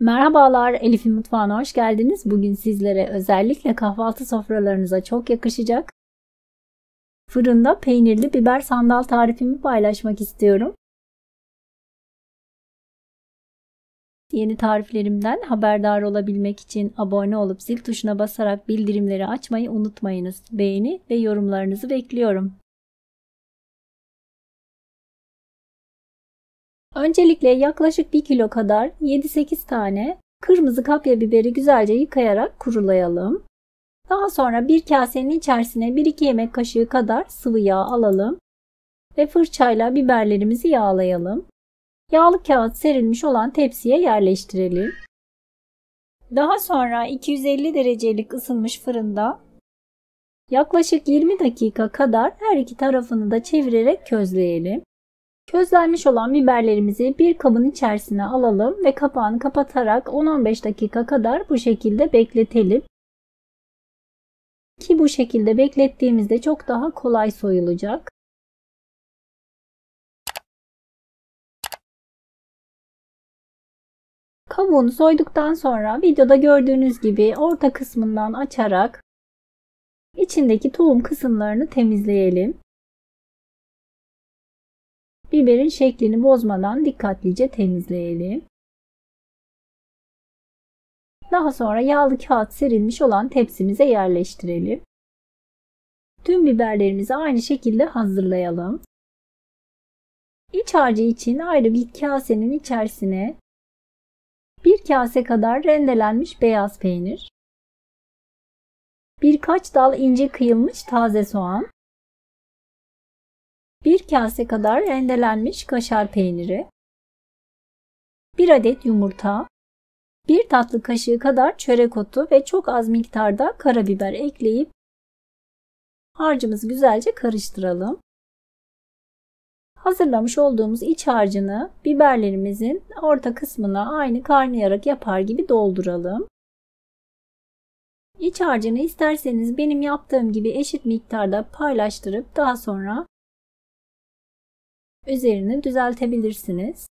Merhabalar, Elif'in mutfağına hoş geldiniz. Bugün sizlere özellikle kahvaltı sofralarınıza çok yakışacak fırında peynirli biber sandal tarifimi paylaşmak istiyorum. Yeni tariflerimden haberdar olabilmek için abone olup zil tuşuna basarak bildirimleri açmayı unutmayınız. Beğeni ve yorumlarınızı bekliyorum. Öncelikle yaklaşık 1 kilo kadar 7-8 tane kırmızı kapya biberi güzelce yıkayarak kurulayalım. Daha sonra bir kasenin içerisine 1-2 yemek kaşığı kadar sıvı yağ alalım ve fırçayla biberlerimizi yağlayalım. Yağlı kağıt serilmiş olan tepsiye yerleştirelim. Daha sonra 250 derecelik ısınmış fırında yaklaşık 20 dakika kadar her iki tarafını da çevirerek közleyelim. Közlenmiş olan biberlerimizi bir kabın içerisine alalım ve kapağını kapatarak 10-15 dakika kadar bu şekilde bekletelim. Ki bu şekilde beklettiğimizde çok daha kolay soyulacak. Kabuğunu soyduktan sonra videoda gördüğünüz gibi orta kısmından açarak içindeki tohum kısımlarını temizleyelim. Biberin şeklini bozmadan dikkatlice temizleyelim. Daha sonra yağlı kağıt serilmiş olan tepsimize yerleştirelim. Tüm biberlerimizi aynı şekilde hazırlayalım. İç harcı için ayrı bir kasenin içerisine 1 kase kadar rendelenmiş beyaz peynir, birkaç dal ince kıyılmış taze soğan, 1 kase kadar rendelenmiş kaşar peyniri, 1 adet yumurta, 1 tatlı kaşığı kadar çörek otu ve çok az miktarda karabiber ekleyip harcımızı güzelce karıştıralım. Hazırlamış olduğumuz iç harcını biberlerimizin orta kısmına aynı karnıyarık yapar gibi dolduralım. İç harcını isterseniz benim yaptığım gibi eşit miktarda paylaştırıp daha sonra üzerini düzeltebilirsiniz.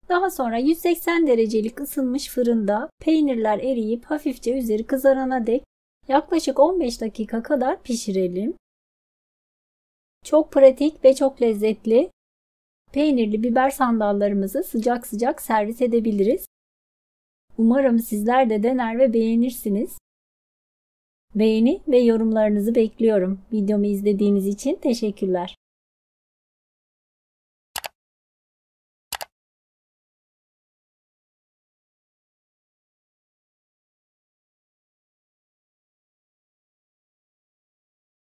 Daha sonra 180 derecelik ısınmış fırında peynirler eriyip hafifçe üzeri kızarana dek yaklaşık 15 dakika kadar pişirelim. Çok pratik ve çok lezzetli peynirli biber sandallarımızı sıcak sıcak servis edebiliriz. Umarım sizler de dener ve beğenirsiniz. Beğeni ve yorumlarınızı bekliyorum. Videomu izlediğiniz için teşekkürler.